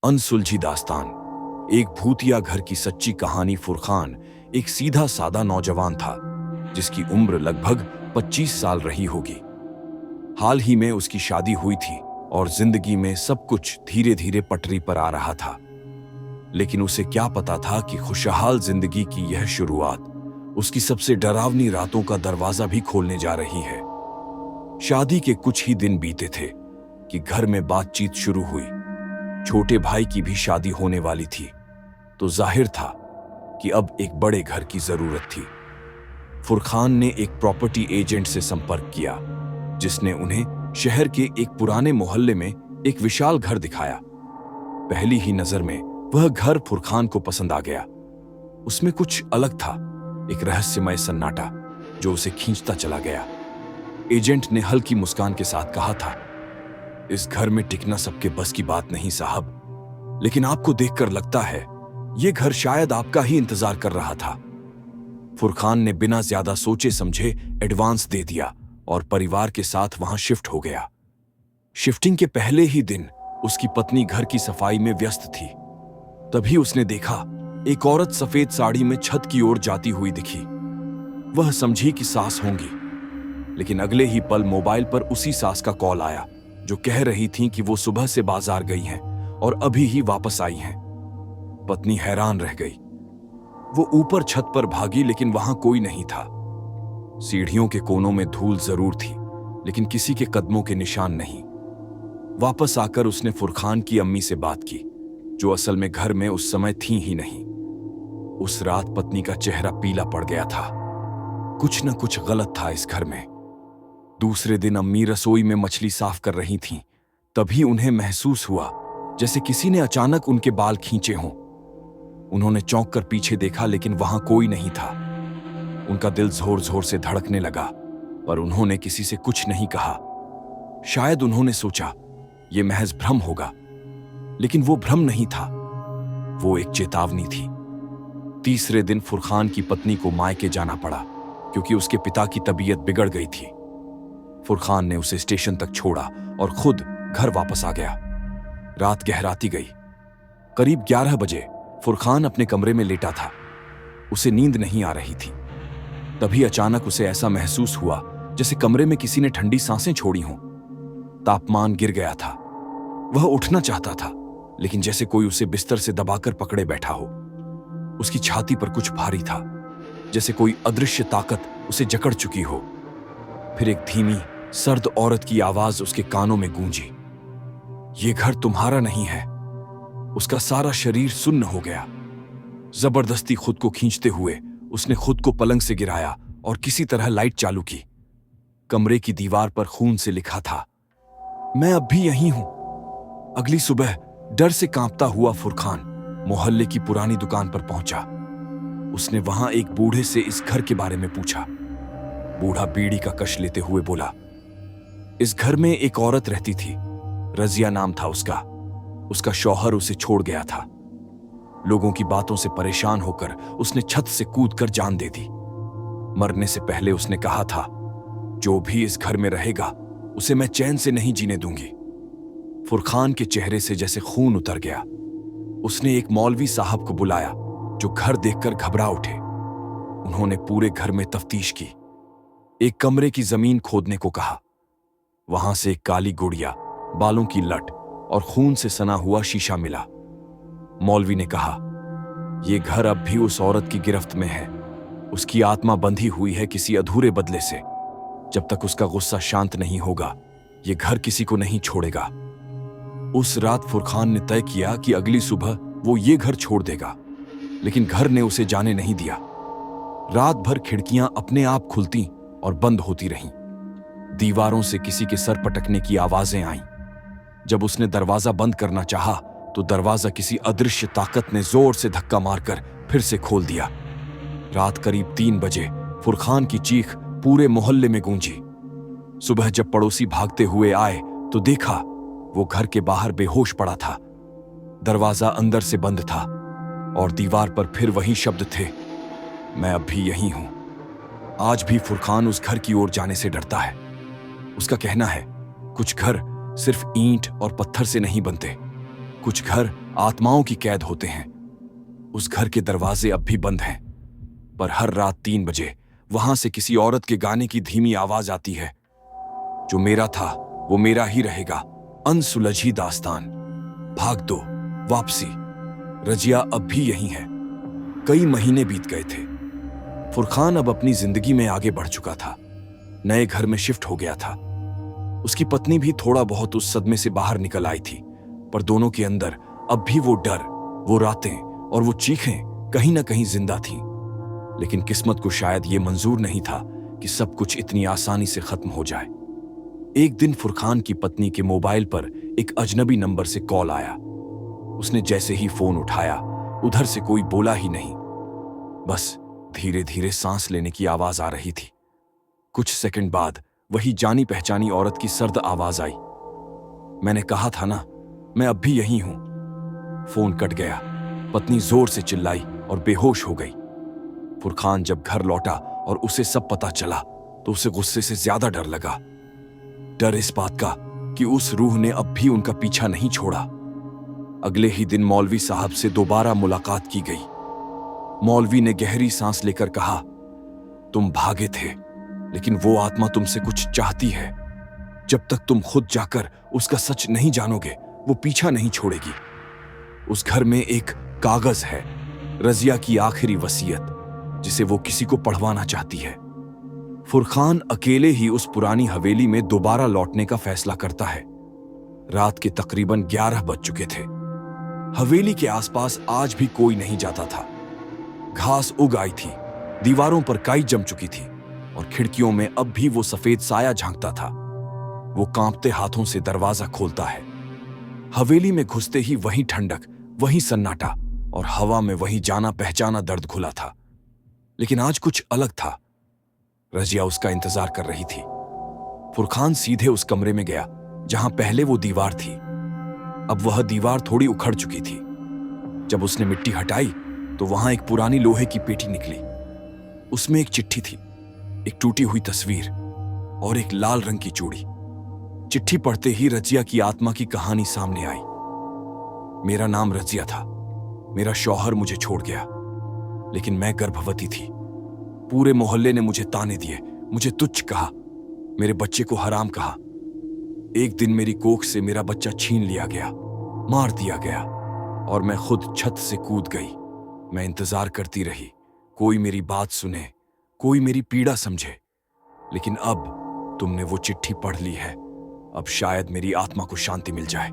अनसुलझी दास्तान। एक भूतिया घर की सच्ची कहानी। फुरखान एक सीधा सादा नौजवान था जिसकी उम्र लगभग 25 साल रही होगी। हाल ही में उसकी शादी हुई थी और जिंदगी में सब कुछ धीरे धीरे पटरी पर आ रहा था। लेकिन उसे क्या पता था कि खुशहाल जिंदगी की यह शुरुआत उसकी सबसे डरावनी रातों का दरवाजा भी खोलने जा रही है। शादी के कुछ ही दिन बीते थे कि घर में बातचीत शुरू हुई। छोटे भाई की भी शादी होने वाली थी, तो जाहिर था कि अब एक बड़े घर की जरूरत थी। फुरखान ने एक प्रॉपर्टी एजेंट से संपर्क किया, जिसने उन्हें शहर के एक पुराने मोहल्ले में एक विशाल घर दिखाया। पहली ही नजर में वह घर फुरखान को पसंद आ गया। उसमें कुछ अलग था, एक रहस्यमय सन्नाटा जो उसे खींचता चला गया। एजेंट ने हल्की मुस्कान के साथ कहा था, इस घर में टिकना सबके बस की बात नहीं साहब, लेकिन आपको देखकर लगता है यह घर शायद आपका ही इंतजार कर रहा था। फुरखान ने बिना ज्यादा सोचे समझे एडवांस दे दिया और परिवार के साथ वहां शिफ्ट हो गया। शिफ्टिंग के पहले ही दिन उसकी पत्नी घर की सफाई में व्यस्त थी। तभी उसने देखा एक औरत सफेद साड़ी में छत की ओर जाती हुई दिखी। वह समझी कि सास होंगी, लेकिन अगले ही पल मोबाइल पर उसी सास का कॉल आया जो कह रही थी कि वो सुबह से बाजार गई हैं और अभी ही वापस आई हैं। पत्नी हैरान रह गई। वो ऊपर छत पर भागी, लेकिन वहां कोई नहीं था। सीढ़ियों के कोनों में धूल जरूर थी, लेकिन किसी के कदमों के निशान नहीं। वापस आकर उसने फुरखान की अम्मी से बात की, जो असल में घर में उस समय थी ही नहीं। उस रात पत्नी का चेहरा पीला पड़ गया था। कुछ न कुछ गलत था इस घर में। दूसरे दिन अम्मी रसोई में मछली साफ कर रही थीं। तभी उन्हें महसूस हुआ जैसे किसी ने अचानक उनके बाल खींचे हों। उन्होंने चौंक कर पीछे देखा, लेकिन वहां कोई नहीं था। उनका दिल जोर जोर से धड़कने लगा, पर उन्होंने किसी से कुछ नहीं कहा। शायद उन्होंने सोचा यह महज भ्रम होगा, लेकिन वो भ्रम नहीं था, वो एक चेतावनी थी। तीसरे दिन फुरखान की पत्नी को मायके जाना पड़ा, क्योंकि उसके पिता की तबीयत बिगड़ गई थी। फुरखान ने उसे स्टेशन तक छोड़ा और खुद घर वापस आ गया। रात गहराती गई। करीब 11 बजे फुरखान अपने कमरे में लेटा था। उसे नींद नहीं आ रही थी। तभी अचानक उसे ऐसा महसूस हुआ जैसे कमरे में किसी ने ठंडी सांसें छोड़ी हों। तापमान गिर गया था। वह उठना चाहता था, लेकिन जैसे कोई उसे बिस्तर से दबाकर पकड़े बैठा हो। उसकी छाती पर कुछ भारी था, जैसे कोई अदृश्य ताकत उसे जकड़ चुकी हो। फिर एक धीमी सर्द औरत की आवाज उसके कानों में गूंजी, ये घर तुम्हारा नहीं है। उसका सारा शरीर सुन्न हो गया। जबरदस्ती खुद को खींचते हुए उसने खुद को पलंग से गिराया और किसी तरह लाइट चालू की। कमरे की दीवार पर खून से लिखा था, मैं अब भी यहीं हूं। अगली सुबह डर से कांपता हुआ फुरखान मोहल्ले की पुरानी दुकान पर पहुंचा। उसने वहां एक बूढ़े से इस घर के बारे में पूछा। बूढ़ा बीड़ी का कश लेते हुए बोला, इस घर में एक औरत रहती थी, रजिया नाम था उसका। उसका शौहर उसे छोड़ गया था। लोगों की बातों से परेशान होकर उसने छत से कूदकर जान दे दी। मरने से पहले उसने कहा था, जो भी इस घर में रहेगा उसे मैं चैन से नहीं जीने दूंगी। फुरखान के चेहरे से जैसे खून उतर गया। उसने एक मौलवी साहब को बुलाया, जो घर देखकर घबरा उठे। उन्होंने पूरे घर में तफ्तीश की। एक कमरे की जमीन खोदने को कहा। वहां से एक काली गुड़िया, बालों की लट और खून से सना हुआ शीशा मिला। मौलवी ने कहा, यह घर अब भी उस औरत की गिरफ्त में है। उसकी आत्मा बंधी हुई है किसी अधूरे बदले से। जब तक उसका गुस्सा शांत नहीं होगा, यह घर किसी को नहीं छोड़ेगा। उस रात फुरखान ने तय किया कि अगली सुबह वो ये घर छोड़ देगा, लेकिन घर ने उसे जाने नहीं दिया। रात भर खिड़कियां अपने आप खुलती और बंद होती रहीं। दीवारों से किसी के सर पटकने की आवाजें आईं। जब उसने दरवाजा बंद करना चाहा, तो दरवाजा किसी अदृश्य ताकत ने जोर से धक्का मारकर फिर से खोल दिया। रात करीब 3 बजे फुरखान की चीख पूरे मोहल्ले में गूंजी। सुबह जब पड़ोसी भागते हुए आए, तो देखा वो घर के बाहर बेहोश पड़ा था। दरवाजा अंदर से बंद था और दीवार पर फिर वही शब्द थे, मैं अब भी यहीं हूं। आज भी फुरखान उस घर की ओर जाने से डरता है। उसका कहना है, कुछ घर सिर्फ ईंट और पत्थर से नहीं बनते, कुछ घर आत्माओं की कैद होते हैं। उस घर के दरवाजे अब भी बंद हैं, पर हर रात 3 बजे वहां से किसी औरत के गाने की धीमी आवाज आती है, जो मेरा था वो मेरा ही रहेगा, अनसुलझी दास्तान, भाग दो, वापसी। रजिया अब भी यहीं है। कई महीने बीत गए थे। फुरखान अब अपनी जिंदगी में आगे बढ़ चुका था, नए घर में शिफ्ट हो गया था। उसकी पत्नी भी थोड़ा बहुत उस सदमे से बाहर निकल आई थी, पर दोनों के अंदर अब भी वो डर, वो रातें और वो चीखें कहीं ना कहीं जिंदा थीं। लेकिन किस्मत को शायद ये मंजूर नहीं था कि सब कुछ इतनी आसानी से खत्म हो जाए। एक दिन फुरखान की पत्नी के मोबाइल पर एक अजनबी नंबर से कॉल आया। उसने जैसे ही फोन उठाया, उधर से कोई बोला ही नहीं, बस धीरे धीरे सांस लेने की आवाज आ रही थी। कुछ सेकंड बाद वही जानी पहचानी औरत की सर्द आवाज आई, मैंने कहा था ना, मैं अब भी यहीं हूं। फोन कट गया। पत्नी जोर से चिल्लाई और बेहोश हो गई। फुरखान जब घर लौटा और उसे सब पता चला तो उसे गुस्से से ज्यादा डर लगा। डर इस बात का कि उस रूह ने अब भी उनका पीछा नहीं छोड़ा। अगले ही दिन मौलवी साहब से दोबारा मुलाकात की गई। मौलवी ने गहरी सांस लेकर कहा, तुम भागे थे, लेकिन वो आत्मा तुमसे कुछ चाहती है। जब तक तुम खुद जाकर उसका सच नहीं जानोगे, वो पीछा नहीं छोड़ेगी। उस घर में एक कागज है, रजिया की आखिरी वसीयत, जिसे वो किसी को पढ़वाना चाहती है। फुरखान अकेले ही उस पुरानी हवेली में दोबारा लौटने का फैसला करता है। रात के तकरीबन 11 बज चुके थे। हवेली के आसपास आज भी कोई नहीं जाता था। घास उग आई थी, दीवारों पर काई जम चुकी थी और खिड़कियों में अब भी वो सफेद साया झांकता था। वो कांपते हाथों से दरवाजा खोलता है। हवेली में घुसते ही वही ठंडक, वही सन्नाटा और हवा में वही जाना पहचाना दर्द घुला था। लेकिन आज कुछ अलग था। रजिया उसका इंतजार कर रही थी। फुरखान सीधे उस कमरे में गया जहां पहले वो दीवार थी। अब वह दीवार थोड़ी उखड़ चुकी थी। जब उसने मिट्टी हटाई तो वहां एक पुरानी लोहे की पेटी निकली। उसमें एक चिट्ठी थी, एक टूटी हुई तस्वीर और एक लाल रंग की चूड़ी। चिट्ठी पढ़ते ही रजिया की आत्मा की कहानी सामने आई। मेरा नाम रजिया था। मेरा शौहर मुझे छोड़ गया, लेकिन मैं गर्भवती थी। पूरे मोहल्ले ने मुझे ताने दिए, मुझे तुच्छ कहा, मेरे बच्चे को हराम कहा। एक दिन मेरी कोख से मेरा बच्चा छीन लिया गया, मार दिया गया और मैं खुद छत से कूद गई। मैं इंतजार करती रही, कोई मेरी बात सुने, कोई मेरी पीड़ा समझे। लेकिन अब तुमने वो चिट्ठी पढ़ ली है, अब शायद मेरी आत्मा को शांति मिल जाए।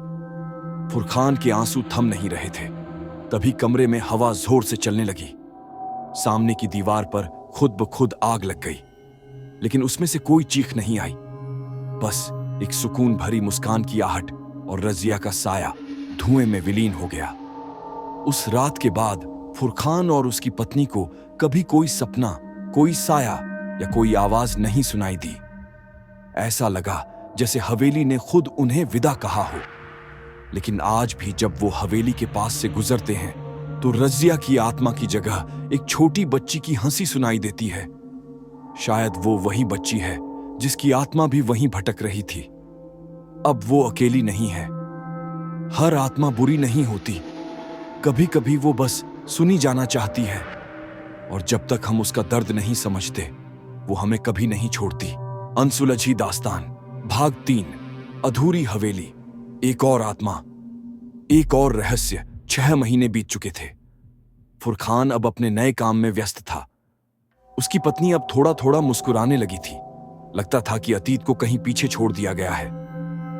फुरखान के आंसू थम नहीं रहे थे। तभी कमरे में हवा जोर से चलने लगी। सामने की दीवार पर खुद ब खुद आग लग गई, लेकिन उसमें से कोई चीख नहीं आई। बस एक सुकून भरी मुस्कान की आहट और रजिया का साया धुएं में विलीन हो गया। उस रात के बाद फुरखान और उसकी पत्नी को कभी कोई सपना, कोई साया या कोई आवाज नहीं सुनाई दी। ऐसा लगा जैसे हवेली ने खुद उन्हें विदा कहा हो। लेकिन आज भी जब वो हवेली के पास से गुजरते हैं तो रजिया की आत्मा की जगह एक छोटी बच्ची की हंसी सुनाई देती है। शायद वो वही बच्ची है जिसकी आत्मा भी वहीं भटक रही थी। अब वो अकेली नहीं है। हर आत्मा बुरी नहीं होती, कभी कभी वो बस सुनी जाना चाहती है, और जब तक हम उसका दर्द नहीं समझते वो हमें कभी नहीं छोड़ती। अनसुलझी दास्तान भाग 3, अधूरी हवेली। एक और आत्मा, एक और रहस्य। 6 महीने बीत चुके थे। फुरखान अब अपने नए काम में व्यस्त था। उसकी पत्नी अब थोड़ा थोड़ा मुस्कुराने लगी थी। लगता था कि अतीत को कहीं पीछे छोड़ दिया गया है।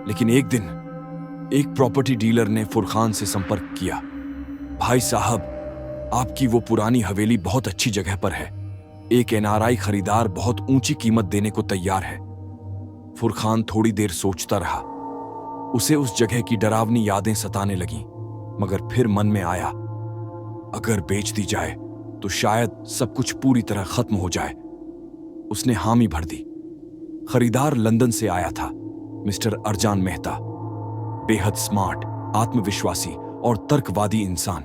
लेकिन एक दिन एक प्रॉपर्टी डीलर ने फुरखान से संपर्क किया। भाई साहब, आपकी वो पुरानी हवेली बहुत अच्छी जगह पर है। एक एनआरआई खरीदार बहुत ऊंची कीमत देने को तैयार है। फुरखान थोड़ी देर सोचता रहा। उसे उस जगह की डरावनी यादें सताने लगीं, मगर फिर मन में आया, अगर बेच दी जाए तो शायद सब कुछ पूरी तरह खत्म हो जाए। उसने हामी भर दी। खरीदार लंदन से आया था, मिस्टर अरजान मेहता। बेहद स्मार्ट, आत्मविश्वासी और तर्कवादी इंसान।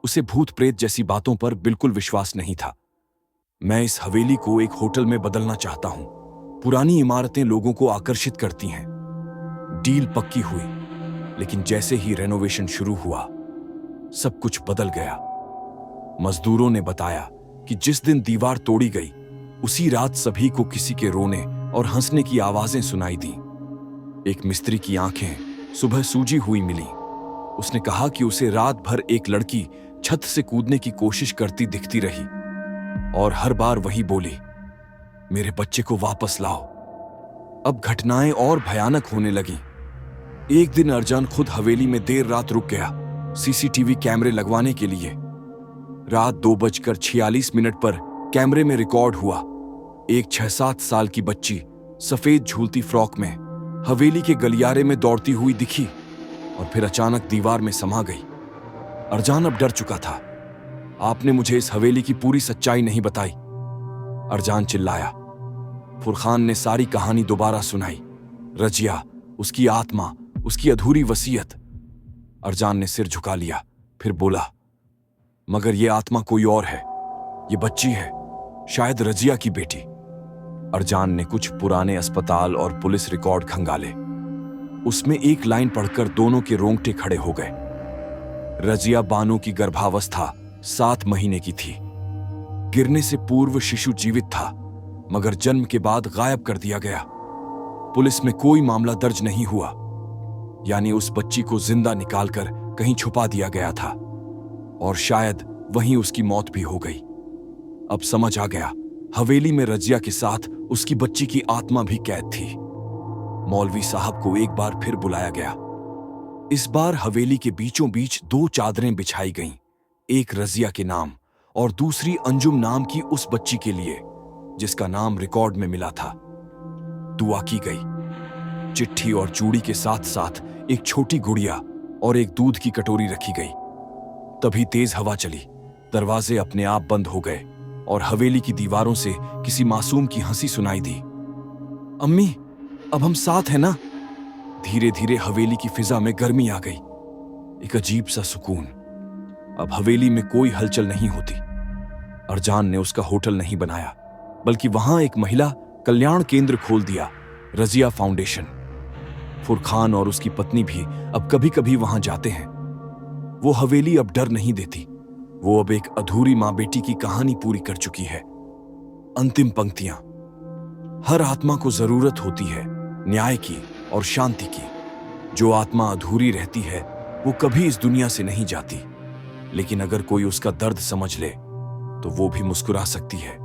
उसे भूत प्रेत जैसी बातों पर बिल्कुल विश्वास नहीं था। मैं इस हवेली को एक होटल में बदलना चाहता हूं। पुरानी इमारतें लोगों को आकर्षित करती हैं। डील पक्की हुई, लेकिन जैसे ही रेनोवेशन शुरू हुआ सब कुछ बदल गया। मजदूरों ने बताया कि जिस दिन दीवार तोड़ी गई उसी रात सभी को किसी के रोने और हंसने की आवाजें सुनाई दी। एक मिस्त्री की आंखें सुबह सूजी हुई मिली। उसने कहा कि उसे रात भर एक लड़की छत से कूदने की कोशिश करती दिखती रही और हर बार वही बोली, मेरे बच्चे को वापस लाओ। अब घटनाएं और भयानक होने लगी। एक दिन अरजान खुद हवेली में देर रात रुक गया सीसीटीवी कैमरे लगवाने के लिए। रात 2:46 पर कैमरे में रिकॉर्ड हुआ, एक 6-7 साल की बच्ची सफेद झूलती फ्रॉक में हवेली के गलियारे में दौड़ती हुई दिखी और फिर अचानक दीवार में समा गई। अरजान अब डर चुका था। आपने मुझे इस हवेली की पूरी सच्चाई नहीं बताई, अरजान चिल्लाया। फुरखान ने सारी कहानी दोबारा सुनाई, रजिया, उसकी आत्मा, उसकी अधूरी वसीयत। अरजान ने सिर झुका लिया, फिर बोला, मगर ये आत्मा कोई और है, ये बच्ची है, शायद रजिया की बेटी। अरजान ने कुछ पुराने अस्पताल और पुलिस रिकॉर्ड खंगाले। उसमें एक लाइन पढ़कर दोनों के रोंगटे खड़े हो गए। रजिया बानो की गर्भावस्था 7 महीने की थी। गिरने से पूर्व शिशु जीवित था, मगर जन्म के बाद गायब कर दिया गया। पुलिस में कोई मामला दर्ज नहीं हुआ, यानी उस बच्ची को जिंदा निकालकर कहीं छुपा दिया गया था और शायद वहीं उसकी मौत भी हो गई। अब समझ आ गया, हवेली में रजिया के साथ उसकी बच्ची की आत्मा भी कैद थी। मौलवी साहब को एक बार फिर बुलाया गया। इस बार हवेली के बीचों बीच 2 चादरें बिछाई गईं, एक रजिया के नाम और दूसरी अंजुम नाम की उस बच्ची के लिए जिसका नाम रिकॉर्ड में मिला था। दुआ की गई। चिट्ठी और चूड़ी के साथ साथ एक छोटी गुड़िया और एक दूध की कटोरी रखी गई। तभी तेज हवा चली, दरवाजे अपने आप बंद हो गए और हवेली की दीवारों से किसी मासूम की हंसी सुनाई दी। अम्मी, अब हम साथ हैं ना? धीरे धीरे हवेली की फिजा में गर्मी आ गई, एक अजीब सा सुकून। अब हवेली में कोई हलचल नहीं होती। अरजान ने उसका होटल नहीं बनाया, बल्कि वहां एक महिला कल्याण केंद्र खोल दिया, रजिया फाउंडेशन। फुरखान और उसकी पत्नी भी अब कभी कभी वहां जाते हैं। वो हवेली अब डर नहीं देती, वो अब एक अधूरी मां बेटी की कहानी पूरी कर चुकी है। अंतिम पंक्तियां, हर आत्मा को जरूरत होती है न्याय की और शांति की। जो आत्मा अधूरी रहती है वो कभी इस दुनिया से नहीं जाती, लेकिन अगर कोई उसका दर्द समझ ले तो वो भी मुस्कुरा सकती है।